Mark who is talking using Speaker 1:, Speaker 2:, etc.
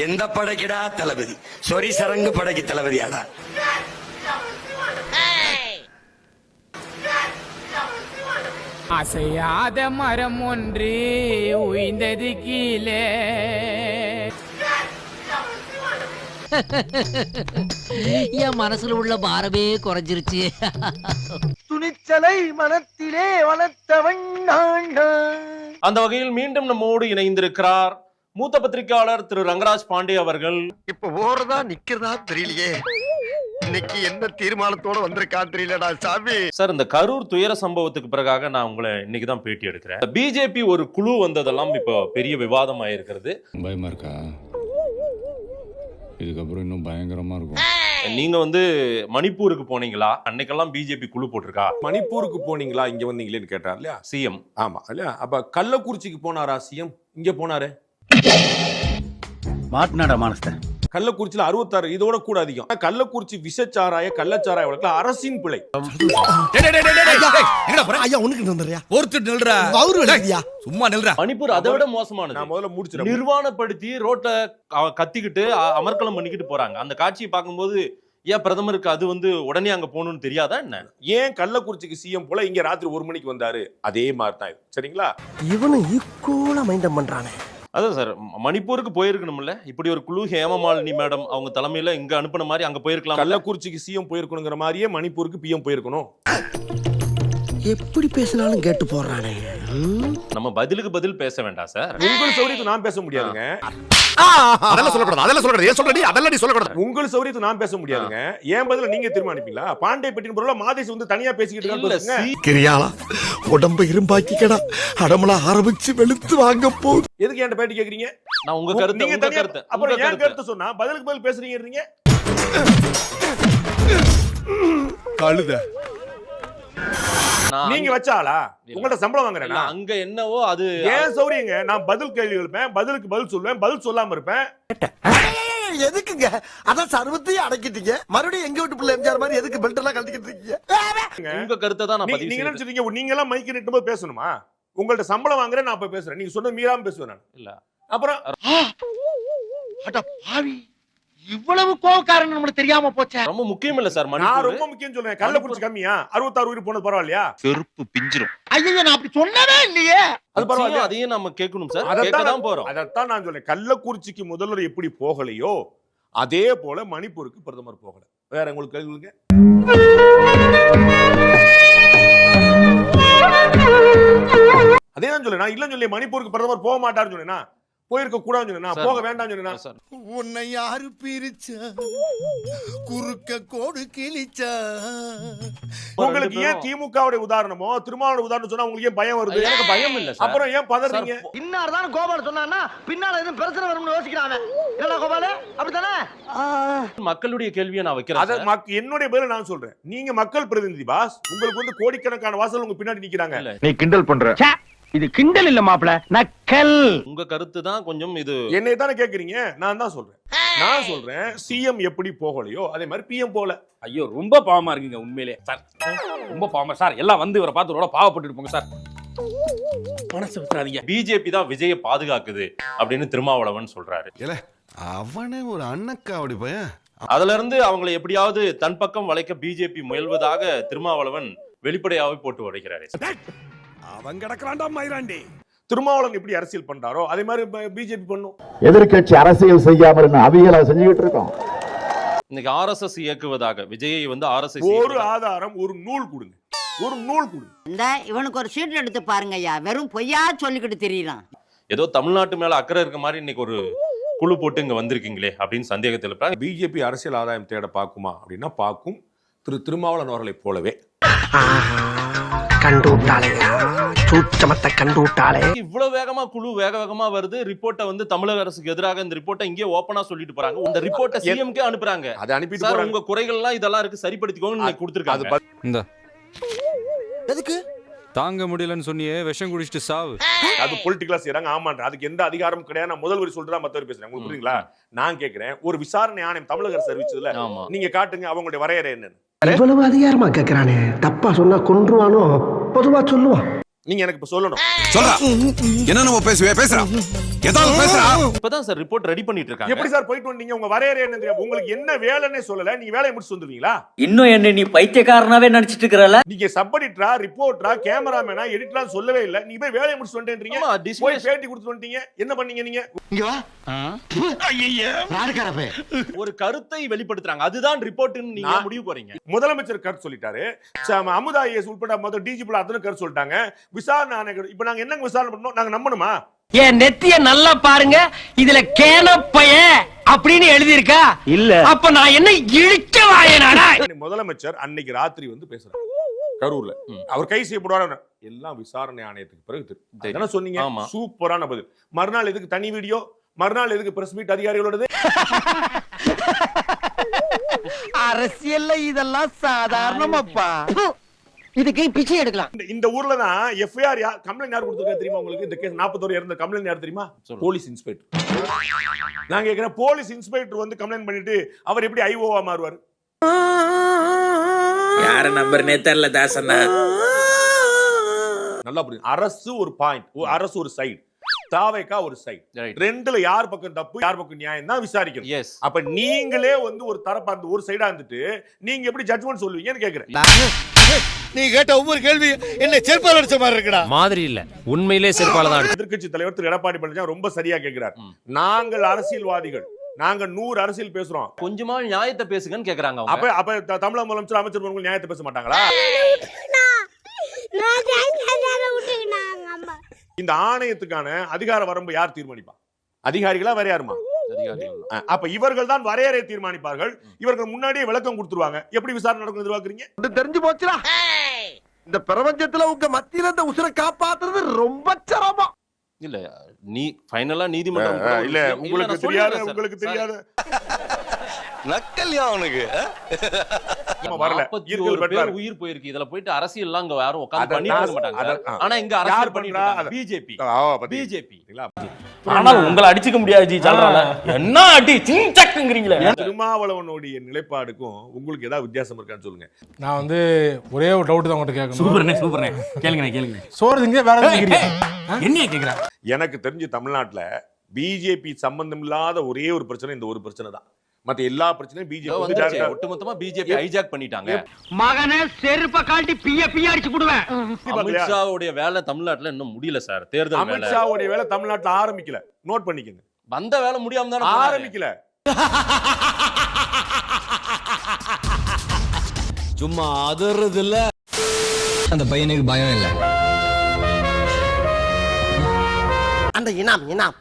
Speaker 1: எந்த படைக்கிடா தளபதி? சொரி சரங்கு படைக்கு தளபதியாடா?
Speaker 2: அசையாத மரம் ஒன்று உய்ந்தது கீழே.
Speaker 3: என் மனசுல உள்ள பாரமே குறைஞ்சிருச்சு.
Speaker 4: துணிச்சலை மனத்திலே வளர்த்தவன் நான்.
Speaker 5: அந்த வகையில் மீண்டும் நம்மோடு இணைந்திருக்கிறார் மூத்த பத்திரிகையாளர் திரு ரங்கராஜ் பாண்டே அவர்கள்.
Speaker 4: இப்ப ஓரதா நிக்கிறதா தெரியலையே, இன்னைக்கு என்ன தீர்மானத்தோட வந்திருக்கான்னு தெரியலடா சாமி.
Speaker 5: சார், இந்த கரூர் துயர சம்பவத்துக்கு பிறகாக நான் உங்களை இன்னைக்கு தான் பேட்டி எடுக்கிறேன். பிஜேபி ஒரு குழு வந்ததெல்லாம் இப்போ பெரிய விவாதம் ஆயிருக்கிறது.
Speaker 6: பயமா இருக்கா? இதுக்கப்புறம் இன்னும் பயங்கரமா இருக்கும்.
Speaker 5: நீங்க மணிப்பூருக்கு போனீங்களா? அன்னைக்கெல்லாம் பிஜேபி குழு போட்டிருக்கா?
Speaker 7: மணிப்பூருக்கு போனீங்களா, இங்க வந்தீங்களேன்னு கேட்டார் இல்லையா
Speaker 5: சிஎம்.
Speaker 7: ஆமா இல்லையா? அப்ப கள்ளக்குறிச்சிக்கு போனாரா சிஎம்? இங்க போனாரு.
Speaker 8: மாட்னாடா மானஸ்த.
Speaker 7: கள்ளக்குறிச்சியில 66, இதோட கூட அதிகம். கள்ளக்குறிச்சி விஷச்சாராய கள்ளச்சாராய வழக்குல அரசின் பிழை.
Speaker 5: மணிப்பூர் அதை விட மோசமானது.
Speaker 7: நான் முதல்ல முடிச்சிடுறேன்.
Speaker 5: நிர்வாணப்படுத்தி ரோட்ல கத்திக்கிட்டு அமர்க்களம் பண்ணிக்கிட்டு போறாங்க. அந்த காட்சியை பார்க்கும்போது ஏன் பிரதமருக்கு அது உடனே அங்க போகணும்னு தெரியாதா என்ன?
Speaker 7: ஏன் கள்ளக்குறிச்சிக்கு சிஎம் போல இங்க ராத்திரி 1 மணிக்கு வந்தாரு? அதே மாதிரி தான் இது. சரிங்களா?
Speaker 4: இவனு ஈக்குவலா மைண்டம் பண்றானே.
Speaker 5: அதான் சார், மணிப்பூருக்கு போயிருக்கணும்ல. இப்படி ஒரு குழு ஹேமமாலினி மேடம் அவங்க தலைமையில இங்க அனுப்புன மாதிரி அங்க போயிருக்கலாம்.
Speaker 7: கள்ளக்குறிச்சிக்கு சிஎம் போயிருக்கணுங்கிற மாதிரியே மணிப்பூருக்கு பிஎம் போயிருக்கணும்.
Speaker 4: எப்படி பேசினாலும் கேட்டு போடுறானே.
Speaker 5: நம்ம பதிலுக்கு பதில் பேச வேண்டாம் சார்.
Speaker 7: உங்கள் சௌரியத்துக்கு நான் பேச முடியாதுங்க.
Speaker 8: அதெல்லாம் சொல்லக்கூடாது, அதெல்லாம் சொல்லக்கூடாது. ஏன் சொல்றடி? அதெல்லாம் நீ சொல்லக்கூடாது.
Speaker 7: உங்கள் சௌரியத்துக்கு நான் பேச முடியாதுங்க. ஏன் பதில நீங்க தீர்மானிப்பீங்களா? பாண்டே பெட்டின் பொருளா மாதேஷ் தனியா பேசிக்கிட்டு இருக்காங்க.
Speaker 4: கிரியாளா உடம்ப இரும்பாக்கிக்கடா, அடமலா ஆரம்பிச்சு வெளுத்து வாங்க போகுது.
Speaker 7: எதுக்கு என்கிட்ட பேட்டி கேக்குறீங்க?
Speaker 5: நான் உங்க கருத்து
Speaker 7: அப்புறம் ஏன் கருத்து சொன்னா பதிலுக்கு பதில் பேசுறீங்க.
Speaker 8: கழுத
Speaker 7: நீங்க வச்சாளா? உங்கள்ட்ட சம்பளம் வாங்குறேன்னா
Speaker 5: அங்க என்னவோ அது
Speaker 7: ஏன் சௌரியங்க. நான் பதில் கேள்வி எழுப்பேன், பதிலுக்கு பதில் சொல்லுவேன், பதில் சொல்லாம இருப்பேன்.
Speaker 4: எதுக்குங்க? அதான் சர்வத்தையும் அடக்கிட்டீங்க. மறுபடியும் எங்க வீட்டு பிள்ளை எம்ஜிஆர் மாதிரி எதுக்கு பெல்ட் எல்லாம் கழட்டிக்கிட்டு இருக்கீங்க?
Speaker 5: உங்க கருத்தை தான் நான்
Speaker 7: நீங்க என்ன சொல்றீங்க? நீங்க எல்லாம் மைக்கு நிட்டு போது பேசணுமா? உங்கள்ட்ட சம்பளம் வாங்குறேன், நான் இப்ப பேசுறேன். நீங்க சொன்ன மீறாம பேசுவேன் நான்.
Speaker 5: இல்ல
Speaker 7: அப்புறம்
Speaker 4: அட பாவி, இவ்வளவு கோவக்காரன் நமக்கு தெரியாம போச்சே.
Speaker 5: ரொம்ப முக்கியம் இல்ல சார்.
Speaker 7: நான் ரொம்ப முக்கியம் சொல்றேன். கள்ளக்குறிச்சி கம்மியா? 66 உயிர் போனது பரவாயில்லையா?
Speaker 8: செருப்பு பிஞ்சிரும்.
Speaker 4: ஐயோ, நான் அப்படி சொன்னவே இல்லையே.
Speaker 7: அது பரவாயில்லையா?
Speaker 5: அதையும் நம்ம கேட்கணும் சார். கேட்கதான் போறோம்.
Speaker 7: அதைத்தான் நான் சொல்றேன். கள்ளக்குறிச்சிக்கு முதல்வர் எப்படி போகலையோ அதே போல மணிப்பூருக்கு பிரதமர் போகல. வேற உங்களுக்கு கேள்விங்க? அதே தான் சொல்றேன். நான் இல்லன்னு சொல்லி மணிப்பூருக்கு பிரதமர் போக மாட்டாருன்னு சொன்னேன்னா, போயிருக்க கூடாதுன்னு சொன்னா, போக வேண்டாம்னு சொன்னா.
Speaker 4: உன்னை யாரு பிரிச்சா? குறுக்க கோடு கிழிச்சா?
Speaker 7: உங்களுக்கு ஏன் திமுகவுடைய உதாரணமோ திருமாவளவன் உதாரணம் சொன்னா உங்களுக்கு ஏன் பயம் வருது?
Speaker 5: எனக்கு பயம் இல்ல சார்.
Speaker 7: அப்புறம் ஏன் பதறீங்க?
Speaker 4: இன்னார்தான் கோபால் சொன்னான்னா பின்னால எதுவும் பிரச்சனை வரும்னு யோசிக்கிறாங்க. இல்ல கோபால், அப்படிதானே?
Speaker 5: மக்களுடைய கேள்வியை நான் வைக்கிறேன்.
Speaker 7: என்னுடைய பதில நான் சொல்றேன். நீங்க மக்கள் பிரதிநிதி பாஸ். உங்களுக்கு கோடிக்கணக்கான வாசல் உங்க பின்னாடி நிக்கிறாங்க.
Speaker 8: நீ கிண்டல் பண்ற.
Speaker 2: இது கிண்டல் இல்ல மாப்ள, நக்கல்.
Speaker 5: உங்க கருத்து தான் கொஞ்சம் இது.
Speaker 7: என்னை தானே கேக்குறீங்க? நான் தான் சொல்றேன். நான் சொல்றேன் சிஎம் எப்படி போகலையோ அதே மாதிரி பிஎம் போல.
Speaker 9: ஐயோ, ரொம்ப பாவமா இருக்குங்க உண்மையிலே சார். ரொம்ப பாவமா சார். எல்லாம் இவரை பார்த்து ரொம்ப பாவப்பட்டு போங்க சார். மனசு விட்டுறாதீங்க.
Speaker 5: பிஜேபி தான் விஜயை பாதுகாக்குது அப்படின்னு திருமாவளவன் சொல்றாரு.
Speaker 8: அவனே ஒரு அண்ணக்காவடி பையன்.
Speaker 5: அதுல இருந்து அவங்களை எப்படியாவது தன் பக்கம் வளைக்க பிஜேபி முயல்வதாக திருமாவளவன் வெளிப்படையாவே போட்டு உடைக்கிறாரு.
Speaker 7: அவன் கிடக்குறான்டா மயிராண்டி. திருமாவளவன் எப்படி அரசியல் பண்றாரோ அதே மாதிரி பிஜேபி பண்ணும்.
Speaker 10: எதிர்க்கட்சி அரசியல் செய்யாமல் அவியலா செஞ்சுக்கிட்டு இருக்கோம்.
Speaker 5: இன்னைக்கு ஆர்எஸ்எஸ் இயக்குவதாக விஜயை ஆர்எஸ்எஸ்
Speaker 7: ஒரு ஆதாரம், ஒரு நூல் கொடுங்க, ஒரு நூல் கொடுங்க.
Speaker 3: இந்த இவனுக்கு ஒரு சீட் எடுத்து பாருங்க ஐயா, வெறும் பொய்யா சொல்லிக்கிட்டு தெரியலாம்.
Speaker 5: ஏதோ தமிழ்நாட்டு மேல அக்கறை இருக்க மாதிரி இன்னைக்கு ஒரு குழு போட்டு இங்க வந்திருக்கீங்களே அப்படின்னு சந்தேகத்தில்.
Speaker 7: பிஜேபி அரசியல் ஆதாயம் தேட பாக்குமா அப்படின்னா பாக்கும். திருமாவளவன் அவர்களை போலவே.
Speaker 5: இவ்வளவு வேகமா குழு வேகமா வருது. ரிப்போர்ட்டை தமிழக அரசுக்கு எதிராக இந்த ரிப்போர்ட்டை இங்கே ஓபனா சொல்லிட்டு போறாங்க. இந்த ரிப்போர்ட்டை சிஎம்கே அனுப்புறாங்க.
Speaker 7: அதை அனுப்பிட்டு
Speaker 5: உங்க குறைகள் எல்லாம் இதெல்லாம் இருக்கு, சரிப்படுத்திக்கோங்க கொடுத்திருக்காங்க.
Speaker 6: இந்த
Speaker 4: எதுக்கு
Speaker 6: தாங்க முடியலன்னு சொன்னியே, விஷம் குடிச்சிட்டு சாவு.
Speaker 7: அது பொலிட்டிக்கலா செய்யறாங்க. ஆமான்ற அதுக்கு எந்த அதிகாரமும் கிடையாது. நான் முதல் வரி சொல்றேன், மத்தவரி பேசுறேன். உங்களுக்கு புரியுங்களா? நான் கேக்குறேன், ஒரு விசாரணை ஆணையம் தமிழக அரசு அறிவிச்சதுல நீங்க காட்டுங்க அவங்களுடைய வரையறை என்னன்னு.
Speaker 4: இவ்வளவு அதிகாரமா கேக்குறானே, தப்பா சொன்னா கொன்றுவானோ, பொதுவா சொல்லுவான்.
Speaker 7: நீங்க எனக்கு இப்ப சொல்லணும்.
Speaker 8: சொல்றா என்ன நம்ம பேசுறா ஏதாவது பேசுறா.
Speaker 5: இப்பதான் சார் ரிப்போர்ட் ரெடி பண்ணிட்டு இருக்காங்க.
Speaker 7: எப்படி சார் போயிட்டு வந்தீங்க? உங்க வரையறை என்ன தெரியும்? உங்களுக்கு என்ன வேலைன்னே சொல்லல, நீங்க வேலையை முடிச்சு வந்துருவீங்களா?
Speaker 11: இன்னும் என்ன நீ பைத்தியக்காரனாவே நடிச்சிட்டு இருக்கறல?
Speaker 7: நீங்க சப் எடிட்டரா, ரிப்போர்ட்டரா, கேமராமேனா, எடிட்டரா சொல்லவே இல்ல. நீங்க போய் வேலையை முடிச்சு வந்துட்டீங்க.
Speaker 5: ஆமா,
Speaker 7: போய் பேட்டி கொடுத்து வந்துட்டீங்க. என்ன பண்ணீங்க நீங்க?
Speaker 1: இங்க வா. ஐயா நாடுகாரப்பே.
Speaker 5: ஒரு கருத்தை வெளிப்படுத்துறாங்க, அதுதான் ரிப்போர்ட்னு நீங்க முடிவு போறீங்க.
Speaker 7: முதலமைச்சர் கருத்து சொல்லிட்டாரு, அமுதா ஐஏஎஸ் உட்பட மொத்த டிஜிபி அத்தனை கருத்து சொல்லிட்டாங்க. விசாரணை ஆணையர் இப்ப நாங்க என்னங்க விசாரணை பண்ணணும்? நாங்க நம்பணுமா?
Speaker 2: என் நெத்திய நல்லா பாருங்க, இதுல கேனப்பைய அப்படின்னு எழுதி இருக்கா இல்ல? அப்ப நான் என்ன இழிச்ச வாயனாடா?
Speaker 7: முதலமைச்சர் அன்னைக்கு ராத்திரி வந்து பேசுறாரு கரூர்ல. அவர் கை செய்யப்படுவார் எல்லாம் விசாரணை ஆணையத்துக்கு பிறகு என்ன சொன்னீங்க? சூப்பரான பதில். மறுநாள் எதுக்கு தனி வீடியோ? மறுநாள் எதுக்கு பிரஸ் மீட் அதிகாரிகளோடது?
Speaker 2: அரசியல்ல இதெல்லாம் சாதாரணமாப்பா.
Speaker 3: இதுக்கு பிச்சை எடுக்கலாம்.
Speaker 7: இந்த ஊர்ல தான் எஃப்ஐஆர் கம்ப்ளைண்ட் யார் கொடுத்திருக்கா தெரியுமா உங்களுக்கு? இந்த கேஸ் 41 இறந்த கம்ப்ளைண்ட் யார் தெரியுமா? Police inspector. நான் கேக்குறேன், போலீஸ் இன்ஸ்பெக்டர் வந்து கம்ப்ளைண்ட் பண்ணிட்டு அவர் எப்படி ஐஓவா மாறுவார்?
Speaker 11: யார நம்பர்னே தெரியல தாசண்ணா.
Speaker 7: நல்லா புரியுது. அரசு ஒரு பாயிண்ட், அரசு ஒரு சைடு, தாவேகா ஒரு சைடு. ரெண்டுல யார் பக்கம் தப்பு யார் பக்கம் நியாயம் தான் விசாரிக்கணும். அப்ப நீங்களே வந்து ஒரு தரப்பா அந்த ஒரு சைடா இருந்துட்டு நீங்க எப்படி ஜட்ஜ்மென்ட் சொல்லுவீங்கன்னு கேக்குறேன்.
Speaker 4: நீ கேட்ட ஒவ்வொரு கேள்வி என்ன செருப்பால அடிச்ச மாதிரி இருக்குடா.
Speaker 2: மாதிரி இல்ல, உண்மையிலே செருப்பால தான்.
Speaker 7: எதிர்க்கட்சி தலைவர் திரு எடப்பாடி பழனிசாமி ரொம்ப சரியா கேக்குறார். நாங்கள் அரசியல்வாதிகள், நாங்க 100 அரசியல் பேசுறோம்,
Speaker 5: கொஞ்சமா நியாயத்தை பேசுங்கன்னு கேக்குறாங்க.
Speaker 7: அப்ப தமிழக முதலமைச்சர் அமைச்சர் நியாயத்தை பேச மாட்டாங்களா? இந்த ஆணையத்துக்கான அதிகார வரம்பு யார் தீர்மானிப்பா? அதிகாரிகளா வேற யாருமா? அப்ப இவர்கள் தான் வரையறை தீர்மானிப்பார்கள். இவர்கள் முன்னாடியே விளக்கம் கொடுத்துருவாங்க. எப்படி விசாரணை நடக்கும் எதிர்பார்க்கறீங்க?
Speaker 4: தெரிஞ்சு போச்சுடா. இந்த பிரபஞ்சத்துல உங்க மத்தியில இந்த உசுரை காப்பாத்துறது ரொம்ப சிரமம்.
Speaker 5: இல்ல நீ ஃபைனலா நீதிமன்றம்
Speaker 7: இல்ல உங்களுக்கு தெரியாது
Speaker 1: நக்கல்யா அவனுக்கு.
Speaker 7: வரல.
Speaker 5: 41 பேர் உயிர் போயிருக்கு. இதுல போயிட்டு அரசியல் அங்க யாரும் உட்கார்ந்து பண்ணிட்டு இருக்க மாட்டாங்க. ஆனா இங்க அரசியல் பண்ணிட்டு பிஜேபி.
Speaker 9: ஆனா உங்களை அடிச்சுக்க முடியாது ஜி. சொல்றாங்க என்ன அடி சிங்சக்குங்கறீங்களே.
Speaker 7: திருமாவளவனுடைய நிலைப்பாடுக்கும் உங்களுக்கு ஏதாவது வித்தியாசம் இருக்கான்னு சொல்லுங்க.
Speaker 12: நான் வந்து ஒரே ஒரு டவுட் தான் உங்ககிட்ட கேட்கணும்.
Speaker 9: சூப்பர்னே கேளுங்க.
Speaker 12: சோறு திங்க வேற கேக்குறீங்க. என்ன கேக்குறா?
Speaker 7: எனக்கு தெரிஞ்சு தமிழ்நாட்டுல பிஜேபி சம்பந்தம் இல்லாத ஒரே ஒரு பிரச்சனை இந்த ஒரு பிரச்சனை தான். மத்த எல்லா பிரச்சனையும் பிஜேபி
Speaker 5: ஒட்டுமொத்தமா பிஜேபி ஹைஜாக் பண்ணிட்டாங்க.
Speaker 2: மகனே செருப்ப காட்டி பிய அடிச்சு போடுவேன்.
Speaker 5: அமித்ஷாவுடைய வேலை தமிழ்நாட்டுல இன்னும் முடியல சார். தேர்தல் வேலை
Speaker 7: அமித்ஷாவுடைய வேலை தமிழ்நாட்டுல ஆரம்பிக்கல. நோட் பண்ணிக்கங்க.
Speaker 5: வந்த வேலை முடியாம தான
Speaker 7: ஆரம்பிக்கல.
Speaker 1: சும்மா அதறது இல்ல. அந்த பையனுக்கு பயம் இல்ல.
Speaker 4: அந்த இனாம்